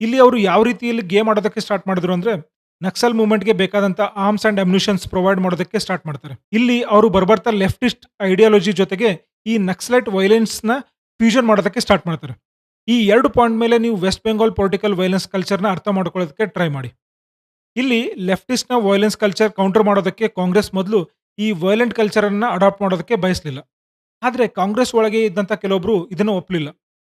S1: ಇಲ್ಲಿ ಅವರು ಯಾವ ರೀತಿಯಲ್ಲಿ ಗೇಮ್ ಆಡೋದಕ್ಕೆ ಸ್ಟಾರ್ಟ್ ಮಾಡಿದ್ರು ಅಂದ್ರೆ ನಕ್ಸಲ್ ಮೂವ್‌ಮೆಂಟ್‌ಗೆ ಬೇಕಾದಂತ ಆರ್ಮ್ಸ್ ಅಂಡ್ ಅಮ್ಯುನಿಷನ್ಸ್ ಪ್ರೊವೈಡ್ ಮಾಡೋದಕ್ಕೆ ಸ್ಟಾರ್ಟ್ ಮಾಡ್ತಾರೆ. ಇಲ್ಲಿ ಅವರು ಬರ್ಬರ್ತಾ ಲೆಫ್ಟಿಸ್ಟ್ ಐಡಿಯಾಲಜಿ ಜೊತೆಗೆ ಈ ನಕ್ಸಲೈಟ್ ವೈಲೆನ್ಸ್‌ನ ಫ್ಯೂಷನ್ ಮಾಡೋದಕ್ಕೆ ಸ್ಟಾರ್ಟ್ ಮಾಡ್ತಾರೆ. ಈ 2 ಪಾಯಿಂಟ್ ಮೇಲೆ ನೀವು ವೆಸ್ಟ್ ಬೆಂಗಾಲ್ ಪೊಲಿಟಿಕಲ್ ವೈಲೆನ್ಸ್ ಕಲ್ಚರ್‌ನ ಅರ್ಥ ಮಾಡ್ಕೊಳ್ಳೋದಕ್ಕೆ ಟ್ರೈ ಮಾಡಿ. ಇಲ್ಲಿ ಲೆಫ್ಟಿಸ್ಟ್‌ನ ವೈಲೆನ್ಸ್ ಕಲ್ಚರ್ ಕೌಂಟರ್ ಮಾಡೋದಕ್ಕೆ ಕಾಂಗ್ರೆಸ್ ಮೊದಲು ಈ ವೈಲೆಂಟ್ ಕಲ್ಚರ್ ಅನ್ನ ಅಡಾಪ್ಟ್ ಮಾಡೋದಕ್ಕೆ ಬಯಸಲಿಲ್ಲ. ಆದ್ರೆ ಕಾಂಗ್ರೆಸ್ ಒಳಗೆ ಇದ್ದಂತ ಕೆಲವೊಬ್ರು ಇದನ್ನು ಒಪ್ಪಲಿಲ್ಲ.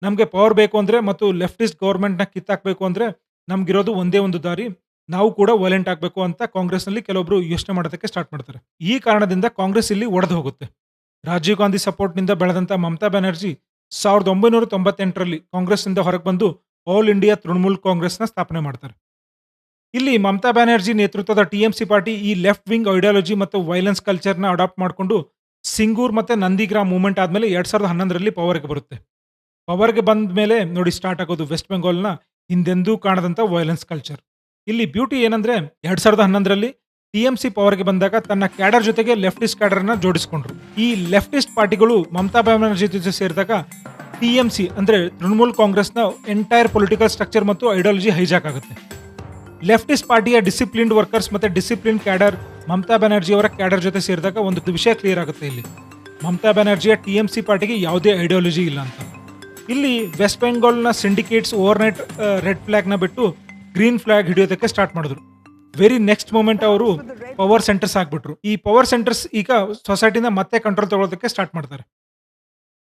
S1: ನಮಗೆ ಪವರ್ ಬೇಕು ಅಂದ್ರೆ ಮತ್ತು ಲೆಫ್ಟಿಸ್ಟ್ ಗವರ್ನಮೆಂಟ್‌ನ ಕಿತ್ತಾಕ್ಬೇಕು ಅಂದ್ರೆ ನಮ್ಗಿರೋದು ಒಂದೇ ಒಂದು ದಾರಿ. ನಾವು ಕೂಡ ವೈಲೆಂಟ್ ಆಗಬೇಕು ಅಂತ ಕಾಂಗ್ರೆಸ್‌ನಲ್ಲಿ ಕೆಲವೊಬ್ರು ಯೋಚನೆ ಮಾಡೋದಕ್ಕೆ ಸ್ಟಾರ್ಟ್ ಮಾಡ್ತಾರೆ. ಈ ಕಾರಣದಿಂದ ಕಾಂಗ್ರೆಸ್ ಇಲ್ಲಿ ಒಡೆದು ಹೋಗುತ್ತೆ. ರಾಜೀವ್ ಗಾಂಧಿ ಸಪೋರ್ಟ್‌ನಿಂದ ಬೆಳೆದಂತ ಮಮತಾ ಬ್ಯಾನರ್ಜಿ 1998ರಲ್ಲಿ ಕಾಂಗ್ರೆಸ್‌ನಿಂದ ಹೊರಗೆ ಬಂದು ಆಲ್ ಇಂಡಿಯಾ ತೃಣಮೂಲ್ ಕಾಂಗ್ರೆಸ್‌ನ ಸ್ಥಾಪನೆ ಮಾಡ್ತಾರೆ. ಇಲ್ಲಿ ಮಮತಾ ಬ್ಯಾನರ್ಜಿ ನೇತೃತ್ವದ ಟಿಎಂಸಿ ಪಾರ್ಟಿ ಈ ಲೆಫ್ಟ್ ವಿಂಗ್ ಐಡಿಯಾಲಜಿ ಮತ್ತು ವೈಲೆನ್ಸ್ ಕಲ್ಚರ್‌ನ ಅಡಾಪ್ಟ್ ಮಾಡಿಕೊಂಡು ಸಿಂಗೂರ್ ಮತ್ತೆ ನಂದಿಗ್ರಾಮ್ ಮೂವ್‌ಮೆಂಟ್ ಆದ್ಮೇಲೆ 2011ರಲ್ಲಿ ಪವರ್‌ಗೆ ಬರುತ್ತೆ. ಪವರ್‌ಗೆ ಬಂದ ಮೇಲೆ ನೋಡಿ ಸ್ಟಾರ್ಟ್ ಆಗೋದು ವೆಸ್ಟ್ ಬೆಂಗಾಲ್‌ನ ಹಿಂದೆಂದೂ ಕಾಣದಂತ ವಯಲೆನ್ಸ್ ಕಲ್ಚರ್. ಇಲ್ಲಿ ಬ್ಯೂಟಿ ಏನಂದ್ರೆ 2011ರಲ್ಲಿ ಟಿಎಂಸಿ ಪವರ್‌ಗೆ ಬಂದಾಗ ತನ್ನ ಕ್ಯಾಡರ್ ಜೊತೆಗೆ ಲೆಫ್ಟಿಸ್ಟ್ ಕ್ಯಾಡರ್‌ನ ಜೋಡಿಸಿಕೊಂಡ್ರು. ಈ ಲೆಫ್ಟಿಸ್ಟ್ ಪಾರ್ಟಿಗಳು ಮಮತಾ ಬ್ಯಾನರ್ಜಿ ಜೊತೆ ಸೇರಿದಾಗ ಟಿಎಂಸಿ ಅಂದ್ರೆ ತೃಣಮೂಲ್ ಕಾಂಗ್ರೆಸ್‌ನ ಎಂಟೈರ್ ಪೊಲಿಟಿಕಲ್ ಸ್ಟ್ರಕ್ಚರ್ ಮತ್ತು ಐಡಿಯಾಲಜಿ ಹೈಜಾಕ್ ಆಗುತ್ತೆ. ಲೆಫ್ಟಿಸ್ಟ್ ಪಾರ್ಟಿಯ ಡಿಸಿಪ್ಲಿನ್ಡ್ ವರ್ಕರ್ಸ್ ಮತ್ತೆ ಡಿಸಿಪ್ಲಿನ್ ಕ್ಯಾಡರ್ ಮಮತಾ ಬ್ಯಾನರ್ಜಿ ಅವರ ಕ್ಯಾಡರ್ ಜೊತೆ ಸೇರಿದಾಗ ಒಂದು ವಿಷಯ ಕ್ಲಿಯರ್ ಆಗುತ್ತೆ ಇಲ್ಲಿ. ಮಮತಾ ಬ್ಯಾನರ್ಜಿಯ ಟಿಎಂಸಿ ಪಾರ್ಟಿಗೆ ಯಾವುದೇ ಐಡಿಯಾಲಜಿ ಇಲ್ಲ ಅಂತ. ಇಲ್ಲಿ ವೆಸ್ಟ್ ಬೆಂಗಾಲ್‌ನ ಸಿಂಡಿಕೇಟ್ಸ್ ಓವರ್‌ನೈಟ್ ರೆಡ್ ಫ್ಲಾಗ್‌ನ ಬಿಟ್ಟು ಗ್ರೀನ್ ಫ್ಲಾಗ್ ಹಿಡಿಯೋದಕ್ಕೆ ಸ್ಟಾರ್ಟ್ ಮಾಡಿದ್ರು. ವೆರಿ ನೆಕ್ಸ್ಟ್ ಮೂಮೆಂಟ್ ಅವರು ಪವರ್ ಸೆಂಟರ್ಸ್ ಆಗ್ಬಿಟ್ರು. ಈ ಪವರ್ ಸೆಂಟರ್ಸ್ ಈಗ ಸೊಸೈಟಿನ ಮತ್ತೆ ಕಂಟ್ರೋಲ್ ತಗೊಳ್ಳೋದಕ್ಕೆ ಸ್ಟಾರ್ಟ್ ಮಾಡ್ತಾರೆ.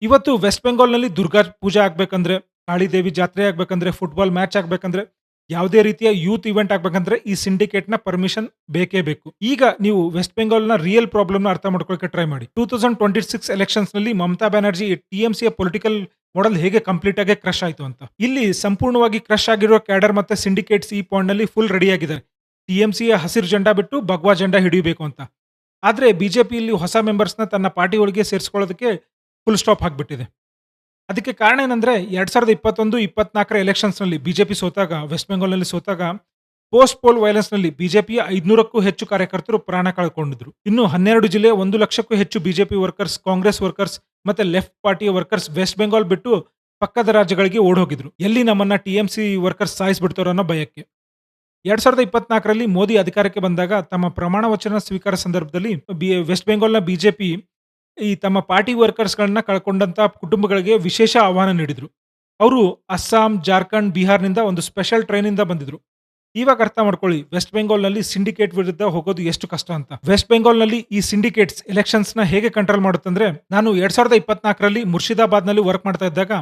S1: ಇವತ್ತು ವೆಸ್ಟ್ ಬೆಂಗಾಲ್‌ನಲ್ಲಿ ದುರ್ಗಾ ಪೂಜೆ ಆಗ್ಬೇಕಂದ್ರೆ, ಕಾಳಿದೇವಿ ಜಾತ್ರೆ ಆಗ್ಬೇಕಂದ್ರೆ, ಫುಟ್ಬಾಲ್ ಮ್ಯಾಚ್ ಆಗ್ಬೇಕಂದ್ರೆ, ಯಾವುದೇ ರೀತಿಯ ಯೂತ್ ಇವೆಂಟ್ ಆಗ್ಬೇಕಂದ್ರೆ ಈ ಸಿಂಡಿಕೇಟ್‌ನ ಪರ್ಮಿಷನ್ ಬೇಕೇ ಬೇಕು. ಈಗ ನೀವು ವೆಸ್ಟ್ ಬೆಂಗಾಲ್‌ನ ರಿಯಲ್ ಪ್ರಾಬ್ಲಮ್‌ನ ಅರ್ಥ ಮಾಡ್ಕೊಳ್ಳೋಕೆ ಟ್ರೈ ಮಾಡಿ. 2026 ಎಲೆಕ್ಷನ್ಸ್‌ನಲ್ಲಿ ಮಮತಾ ಬ್ಯಾನರ್ಜಿ ಟಿಎಂಸಿಯ ಪೊಲಿಟಿಕಲ್ ಮಾಡೆಲ್ ಹೇಗೆ ಕಂಪ್ಲೀಟ್ ಆಗಿ ಕ್ರಶ್ ಆಯ್ತು ಅಂತ. ಇಲ್ಲಿ ಸಂಪೂರ್ಣವಾಗಿ ಕ್ರಶ್ ಆಗಿರೋ ಕ್ಯಾಡರ್ ಮತ್ತೆ ಸಿಂಡಿಕೇಟ್ಸ್ ಈ ಪಾಯಿಂಟ್‌ನಲ್ಲಿ ಫುಲ್ ರೆಡಿ ಆಗಿದ್ದಾರೆ. ಟಿಎಂಸಿಯ ಹಸಿರು ಜೆಂಡಾ ಬಿಟ್ಟು ಭಗವಾ ಜೆಂಡಾ ಹಿಡಿಯಬೇಕು ಅಂತ. ಆದ್ರೆ ಬಿಜೆಪಿಯಲ್ಲಿ ಹೊಸ ಮೆಂಬರ್ಸ್‌ನ ತನ್ನ ಪಾರ್ಟಿ ಒಳಗೆ ಸೇರಿಸಿಕೊಳ್ಳೋದಕ್ಕೆ ಫುಲ್ ಸ್ಟಾಪ್ ಹಾಕ್ಬಿಟ್ಟಿದೆ. ಅದಕ್ಕೆ ಕಾರಣ ಏನಂದ್ರೆ 2021-24 ಎಲೆಕ್ಷನ್ಸ್‌ನಲ್ಲಿ ಬಿಜೆಪಿ ಸೋತಾಗ, ವೆಸ್ಟ್ ಬೆಂಗಾಲ್‌ನಲ್ಲಿ ಸೋತಾಗ ಪೋಸ್ಟ್ ಪೋಲ್ ವೈಲೆನ್ಸ್‌ನಲ್ಲಿ ಬಿಜೆಪಿಯ 500ಕ್ಕೂ ಹೆಚ್ಚು ಕಾರ್ಯಕರ್ತರು ಪ್ರಾಣ ಕಳ್ಕೊಂಡಿದ್ರು. ಇನ್ನು 12 ಜಿಲ್ಲೆ 1 ಲಕ್ಷಕ್ಕೂ ಹೆಚ್ಚು ಬಿಜೆಪಿ ವರ್ಕರ್ಸ್, ಕಾಂಗ್ರೆಸ್ ವರ್ಕರ್ಸ್ ಮತ್ತೆ ಲೆಫ್ಟ್ ಪಾರ್ಟಿಯ ವರ್ಕರ್ಸ್ ವೆಸ್ಟ್ ಬೆಂಗಾಲ್ ಬಿಟ್ಟು ಪಕ್ಕದ ರಾಜ್ಯಗಳಿಗೆ ಓಡೋಗಿದ್ರು. ಎಲ್ಲಿ ನಮ್ಮನ್ನ ಟಿಎಂಸಿ ವರ್ಕರ್ಸ್ ಸಾಯಿಸ್ಬಿಡ್ತಾರೋ ಅನ್ನೋ ಭಯಕ್ಕೆ. 2024ರಲ್ಲಿ ಮೋದಿ ಅಧಿಕಾರಕ್ಕೆ ಬಂದಾಗ ತಮ್ಮ ಪ್ರಮಾಣ ವಚನ ಸ್ವೀಕಾರ ಸಂದರ್ಭದಲ್ಲಿ ವೆಸ್ಟ್ ಬೆಂಗಾಲ್‌ನ ಬಿಜೆಪಿ ಈ ತಮ್ಮ ಪಾರ್ಟಿ ವರ್ಕರ್ಸ್‌ಗಳನ್ನ ಕಳ್ಕೊಂಡಂತ ಕುಟುಂಬಗಳಿಗೆ ವಿಶೇಷ ಆಹ್ವಾನ ನೀಡಿದ್ರು. ಅವರು ಅಸ್ಸಾಂ, ಜಾರ್ಖಂಡ್, ಬಿಹಾರ್‌ನಿಂದ ಒಂದು ಸ್ಪೆಷಲ್ ಟ್ರೈನಿಂದ ಬಂದಿದ್ರು. ಇವಾಗ ಅರ್ಥ ಮಾಡ್ಕೊಳ್ಳಿ ವೆಸ್ಟ್ ಬೆಂಗಾಲ್‌ನಲ್ಲಿ ಸಿಂಡಿಕೇಟ್ ವಿರುದ್ಧ ಹೋಗೋದು ಎಷ್ಟು ಕಷ್ಟ ಅಂತ. ವೆಸ್ಟ್ ಬೆಂಗಾಲ್‌ನಲ್ಲಿ ಈ ಸಿಂಡಿಕೇಟ್ಸ್ ಎಲೆಕ್ಷನ್ಸ್‌ನ ಹೇಗೆ ಕಂಟ್ರೋಲ್ ಮಾಡುತ್ತಂದ್ರೆ, ನಾನು 2024ರಲ್ಲಿ ಮುರ್ಷಿದಾಬಾದ್‌ನಲ್ಲಿ ವರ್ಕ್ ಮಾಡ್ತಾ ಇದ್ದಾಗ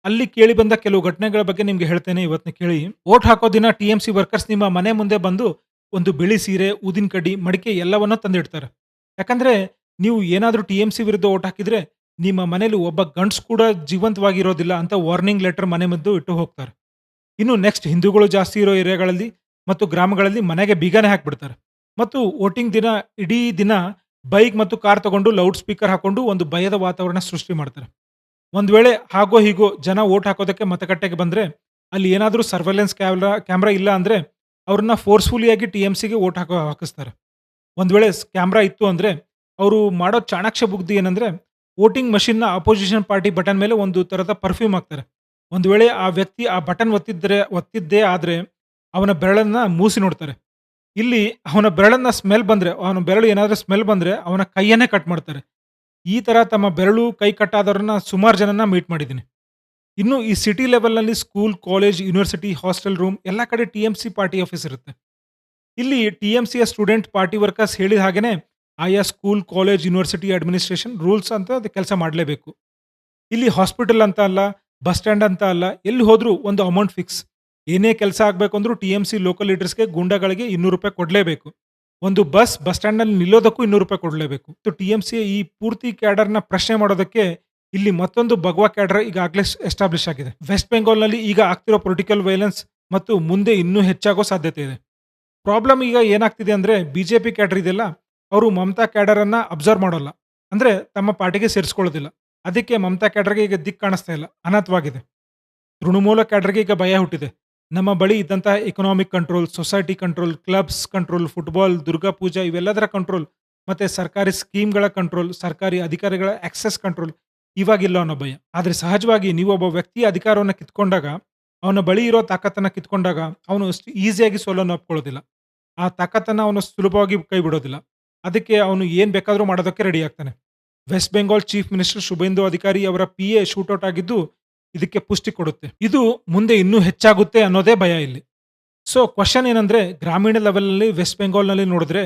S1: ಅಲ್ಲಿ ಕೇಳಿ ಬಂದ ಕೆಲವು ಘಟನೆಗಳ ಬಗ್ಗೆ ನಿಮ್ಗೆ ಹೇಳ್ತೇನೆ ಇವತ್ತಿನ ಕೇಳಿ. ವೋಟ್ ಹಾಕೋ ದಿನ ಟಿಎಂಸಿ ವರ್ಕರ್ಸ್ ನಿಮ್ಮ ಮನೆ ಮುಂದೆ ಬಂದು ಒಂದು ಬಿಳಿ ಸೀರೆ, ಊದಿನ ಕಡ್ಡಿ, ಮಡಿಕೆ ಎಲ್ಲವನ್ನೂ ತಂದಿಡ್ತಾರೆ. ಯಾಕಂದ್ರೆ ನೀವು ಏನಾದ್ರೂ ಟಿಎಂಸಿ ವಿರುದ್ಧ ವೋಟ್ ಹಾಕಿದ್ರೆ ನಿಮ್ಮ ಮನೇಲಿ ಒಬ್ಬ ಗಂಡ್ಸ್ ಕೂಡ ಜೀವಂತವಾಗಿರೋದಿಲ್ಲ ಅಂತ ವಾರ್ನಿಂಗ್ ಲೆಟರ್ ಮನೆ ಮುಂದೆ ಇಟ್ಟು ಹೋಗ್ತಾರೆ. ಇನ್ನು ನೆಕ್ಸ್ಟ್ ಹಿಂದೂಗಳು ಜಾಸ್ತಿ ಇರೋ ಏರಿಯಾಗಳಲ್ಲಿ ಮತ್ತು ಗ್ರಾಮಗಳಲ್ಲಿ ಮನೆಗೆ ಬೀಗನೇ ಹಾಕ್ಬಿಡ್ತಾರೆ. ಮತ್ತು ವೋಟಿಂಗ್ ದಿನ ಇಡೀ ದಿನ ಬೈಕ್ ಮತ್ತು ಕಾರ್ ತಗೊಂಡು ಲೌಡ್ ಸ್ಪೀಕರ್ ಹಾಕೊಂಡು ಒಂದು ಭಯದ ವಾತಾವರಣ ಸೃಷ್ಟಿ ಮಾಡ್ತಾರೆ. ಒಂದ್ ವೇಳೆ ಹಾಗೋ ಹೀಗೋ ಜನ ವೋಟ್ ಹಾಕೋದಕ್ಕೆ ಮತಗಟ್ಟೆಗೆ ಬಂದ್ರೆ ಅಲ್ಲಿ ಏನಾದ್ರೂ ಸರ್ವೆಲೆನ್ಸ್ ಕ್ಯಾಮ್ರಾ ಇಲ್ಲ ಅಂದ್ರೆ ಅವ್ರನ್ನ ಫೋರ್ಸ್ಫುಲಿಯಾಗಿ ಟಿಎಂಸಿಗೆ ವೋಟ್ ಹಾಕಿಸ್ತಾರೆ. ಒಂದ್ ವೇಳೆ ಕ್ಯಾಮ್ರಾ ಇತ್ತು ಅಂದ್ರೆ ಅವರು ಮಾಡೋ ಚಾಣಾಕ್ಷ ಬುದ್ಧಿ ಏನಂದ್ರೆ ವೋಟಿಂಗ್ ಮಷಿನ್ನ ಅಪೋಸಿಷನ್ ಪಾರ್ಟಿ ಬಟನ್ ಮೇಲೆ ಒಂದು ತರದ ಪರ್ಫ್ಯೂಮ್ ಹಾಕ್ತಾರೆ. ಒಂದ್ ವೇಳೆ ಆ ವ್ಯಕ್ತಿ ಆ ಬಟನ್ ಒತ್ತಿದ್ದೇ ಆದ್ರೆ ಅವನ ಬೆರಳನ್ನ ಮೂಸಿ ನೋಡ್ತಾರೆ. ಇಲ್ಲಿ ಅವನ ಬೆರಳನ್ನ ಸ್ಮೆಲ್ ಬಂದ್ರೆ, ಅವನ ಬೆರಳು ಏನಾದ್ರೂ ಸ್ಮೆಲ್ ಬಂದ್ರೆ ಅವನ ಕೈಯನ್ನೇ ಕಟ್ ಮಾಡ್ತಾರೆ. ಈ ತರ ತಮ್ಮ ಬೆರಳು ಕೈ ಕಟ್ಟಾದವ್ರನ್ನ ಸುಮಾರು ಜನನ ಮೀಟ್ ಮಾಡಿದ್ದೀನಿ. ಇನ್ನು ಈ ಸಿಟಿ ಲೆವೆಲ್‌ನಲ್ಲಿ school, college, university, hostel room ಎಲ್ಲ ಕಡೆ ಟಿಎಂಸಿ ಪಾರ್ಟಿ ಆಫೀಸ್ ಇರುತ್ತೆ. ಇಲ್ಲಿ ಟಿಎಂಸಿಯ ಸ್ಟೂಡೆಂಟ್ ಪಾರ್ಟಿ ವರ್ಕರ್ಸ್ ಹೇಳಿದ ಹಾಗೇನೆ ಆಯಾ school, college, university administration rules ಅಂತ ಅದು ಕೆಲಸ ಮಾಡಲೇಬೇಕು. ಇಲ್ಲಿ ಹಾಸ್ಪಿಟಲ್ ಅಂತ ಅಲ್ಲ, ಬಸ್ ಸ್ಟ್ಯಾಂಡ್ ಅಂತ ಅಲ್ಲ, ಎಲ್ಲಿ ಹೋದ್ರೂ ಒಂದು ಅಮೌಂಟ್ ಫಿಕ್ಸ್. ಏನೇ ಕೆಲಸ ಆಗಬೇಕು ಅಂದ್ರೂ ಟಿಎಂಸಿ ಲೋಕಲ್ ಲೀಡರ್ಸ್‌ಗೆ ಗೂಂಡಾಗಳಿಗೆ ₹200 ಕೊಡಲೇಬೇಕು. ಒಂದು ಬಸ್ ಸ್ಟ್ಯಾಂಡ್‌ನಲ್ಲಿ ನಿಲ್ಲೋದಕ್ಕೂ ₹200 ಕೊಡಲೇಬೇಕು. ಟಿಎಂಸಿಯ ಈ ಪೂರ್ತಿ ಕ್ಯಾಡರ್‌ನ ಪ್ರಶ್ನೆ ಮಾಡೋದಕ್ಕೆ ಇಲ್ಲಿ ಮತ್ತೊಂದು ಭಗವಾ ಕ್ಯಾಡರ್ ಈಗಾಗಲೇ ಎಸ್ಟಾಬ್ಲಿಷ್ ಆಗಿದೆ. ವೆಸ್ಟ್ ಬೆಂಗಾಲ್‌ನಲ್ಲಿ ಈಗ ಆಗ್ತಿರೋ ಪೊಲಿಟಿಕಲ್ ವೈಲೆನ್ಸ್ ಮತ್ತು ಮುಂದೆ ಇನ್ನೂ ಹೆಚ್ಚಾಗೋ ಸಾಧ್ಯತೆ ಇದೆ. ಪ್ರಾಬ್ಲಮ್ ಈಗ ಏನಾಗ್ತಿದೆ ಅಂದ್ರೆ ಬಿಜೆಪಿ ಕ್ಯಾಡರ್ ಇದೆಯಲ್ಲ, ಅವರು ಮಮತಾ ಕ್ಯಾಡರ್ ಅನ್ನ ಅಬ್ಸರ್ವ್ ಮಾಡೋಲ್ಲ. ಅಂದ್ರೆ ತಮ್ಮ ಪಾರ್ಟಿಗೆ ಸೇರಿಸ್ಕೊಳ್ಳೋದಿಲ್ಲ. ಅದಕ್ಕೆ ಮಮತಾ ಕ್ಯಾಡರ್‌ಗೆ ಈಗ ದಿಕ್ಕು ಕಾಣಿಸ್ತಾ ಇಲ್ಲ, ಅನಾಥವಾಗಿದೆ. ತೃಣಮೂಲ ಕ್ಯಾಡರ್‌ಗೆ ಈಗ ಭಯ ಹುಟ್ಟಿದೆ. ನಮ್ಮ ಬಳಿ ಇದ್ದಂತಹ economic control, society control, clubs control, football, Durga Puja ಇವೆಲ್ಲದರ ಕಂಟ್ರೋಲ್ ಮತ್ತೆ ಸರ್ಕಾರಿ ಸ್ಕೀಮ್‌ಗಳ ಕಂಟ್ರೋಲ್, ಸರ್ಕಾರಿ ಅಧಿಕಾರಿಗಳ ಆಕ್ಸೆಸ್ ಕಂಟ್ರೋಲ್ ಇವಾಗಿಲ್ಲ ಅನ್ನೋ ಭಯ. ಆದ್ರೆ ಸಹಜವಾಗಿ ನೀವು ಒಬ್ಬ ವ್ಯಕ್ತಿಯ ಅಧಿಕಾರವನ್ನು ಕಿತ್ಕೊಂಡಾಗ, ಅವನ ಬಳಿ ಇರೋ ತಾಕತ್ತನ್ನ ಕಿತ್ಕೊಂಡಾಗ ಅವನು ಅಷ್ಟು ಈಸಿಯಾಗಿ ಸೋಲನ್ನು ಒಪ್ಕೊಳ್ಳೋದಿಲ್ಲ. ಆ ತಾಕತ್ತನ್ನ ಅವನು ಸುಲಭವಾಗಿ ಕೈ ಬಿಡೋದಿಲ್ಲ. ಅದಕ್ಕೆ ಅವನು ಏನ್ ಬೇಕಾದ್ರೂ ಮಾಡೋದಕ್ಕೆ ರೆಡಿ ಆಗ್ತಾನೆ. West Bengal chief minister Shubhendu ಅಧಿಕಾರಿ ಅವರ ಪಿಎ ಶೂಟೌಟ್ ಆಗಿದ್ದು ಇದಕ್ಕೆ ಪುಷ್ಟಿ ಕೊಡುತ್ತೆ. ಇದು ಮುಂದೆ ಇನ್ನೂ ಹೆಚ್ಚಾಗುತ್ತೆ ಅನ್ನೋದೇ ಭಯ ಇಲ್ಲಿ. ಸೊ ಕ್ವಶನ್ ಏನಂದ್ರೆ ಗ್ರಾಮೀಣ ಲೆವೆಲ್‌ನಲ್ಲಿ ವೆಸ್ಟ್ ಬೆಂಗಾಲ್‌ನಲ್ಲಿ ನೋಡಿದ್ರೆ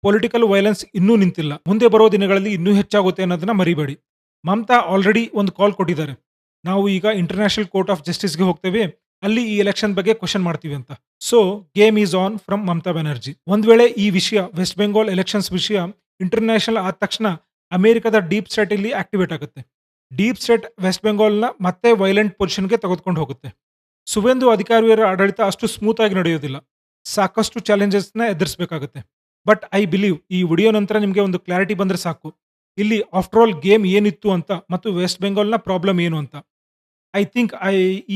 S1: ಪೊಲಿಟಿಕಲ್ ವೈಲೆನ್ಸ್ ಇನ್ನೂ ನಿಂತಿಲ್ಲ. ಮುಂದೆ ಬರೋ ದಿನಗಳಲ್ಲಿ ಇನ್ನೂ ಹೆಚ್ಚಾಗುತ್ತೆ ಅನ್ನೋದನ್ನ ಮರಿಬೇಡಿ. ಮಮತಾ ಆಲ್ರೆಡಿ ಒಂದು ಕಾಲ್ ಕೊಟ್ಟಿದ್ದಾರೆ. ನಾವು ಈಗ ಇಂಟರ್ನ್ಯಾಷನಲ್ ಕೋರ್ಟ್ ಆಫ್ ಜಸ್ಟಿಸ್‌ಗೆ ಹೋಗ್ತೇವೆ. ಅಲ್ಲಿ ಈ ಎಲೆಕ್ಷನ್ ಬಗ್ಗೆ ಕ್ವಶನ್ ಮಾಡ್ತೀವಿ ಅಂತ. So game is on from Mamata Banerjee. ಒಂದ್ ವೇಳೆ ಈ ವಿಷಯ ವೆಸ್ಟ್ ಬೆಂಗಾಲ್ ಎಲೆಕ್ಷನ್ಸ್ ವಿಷಯ ಇಂಟರ್ನ್ಯಾಷನಲ್ ಆದ ತಕ್ಷಣ ಅಮೆರಿಕದ ಡೀಪ್ ಸ್ಟೇಟ್ ಇಲ್ಲಿ ಆಕ್ಟಿವೇಟ್ ಆಗುತ್ತೆ. ಡೀಪ್ ಸ್ಟೇಟ್ ವೆಸ್ಟ್ ಬೆಂಗಾಲ್‌ನ ಮತ್ತೆ ವೈಲೆಂಟ್ ಪೊಸಿಷನ್‌ಗೆ ತೆಗೆದುಕೊಂಡು ಹೋಗುತ್ತೆ. ಸುವೇಂದು ಅಧಿಕಾರಿಯವರ ಆಡಳಿತ ಅಷ್ಟು ಸ್ಮೂತ್ ಆಗಿ ನಡೆಯೋದಿಲ್ಲ. ಸಾಕಷ್ಟು ಚಾಲೆಂಜಸ್‌ನ ಎದುರಿಸಬೇಕಾಗುತ್ತೆ. ಬಟ್ ಐ ಬಿಲೀವ್ ಈ ವಿಡಿಯೋ ನಂತರ ನಿಮಗೆ ಒಂದು ಕ್ಲಾರಿಟಿ ಬಂದ್ರೆ ಸಾಕು. ಇಲ್ಲಿ ಆಫ್ಟರ್ ಆಲ್ ಗೇಮ್ ಏನಿತ್ತು ಅಂತ ಮತ್ತು ವೆಸ್ಟ್ ಬೆಂಗಾಲ್‌ನ ಪ್ರಾಬ್ಲಮ್ ಏನು ಅಂತ. ಐ ಥಿಂಕ್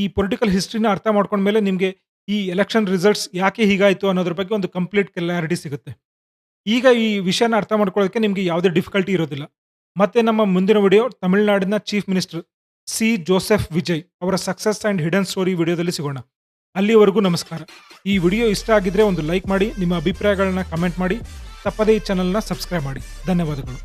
S1: ಈ ಪೊಲಿಟಿಕಲ್ ಹಿಸ್ಟರಿನ ಅರ್ಥ ಮಾಡ್ಕೊಂಡ್ಮೇಲೆ ನಿಮ್ಗೆ ಈ ಎಲೆಕ್ಷನ್ ರಿಸಲ್ಟ್ಸ್ ಯಾಕೆ ಹೀಗಾಯ್ತು ಅನ್ನೋದ್ರ ಬಗ್ಗೆ ಒಂದು ಕಂಪ್ಲೀಟ್ ಕ್ಲಾರಿಟಿ ಸಿಗುತ್ತೆ. ಈಗ ಈ ವಿಷಯನ ಅರ್ಥ ಮಾಡ್ಕೊಳ್ಳೋದಕ್ಕೆ ನಿಮ್ಗೆ ಯಾವುದೇ ಡಿಫಿಕಲ್ಟಿ ಇರೋದಿಲ್ಲ. ಮತ್ತೆ ನಮ್ಮ ಮುಂದಿನ ವಿಡಿಯೋ ತಮಿಳುನಾಡಿನ chief minister C. Joseph Vijay ಅವರ ಸಕ್ಸಸ್ ಆಂಡ್ ಹಿಡನ್ ಸ್ಟೋರಿ ವಿಡಿಯೋದಲ್ಲಿ ಸಿಗೋಣ. ಅಲ್ಲಿವರೆಗೂ ನಮಸ್ಕಾರ. ಈ ವಿಡಿಯೋ ಇಷ್ಟ ಆಗಿದ್ರೆ ಒಂದು ಲೈಕ್ ಮಾಡಿ, ನಿಮ್ಮ ಅಭಿಪ್ರಾಯಗಳನ್ನ ಕಮೆಂಟ್ ಮಾಡಿ, ತಪ್ಪದೇ ಈ ಚಾನೆಲ್‌ನ ಸಬ್ಸ್ಕ್ರೈಬ್ ಮಾಡಿ. ಧನ್ಯವಾದಗಳು.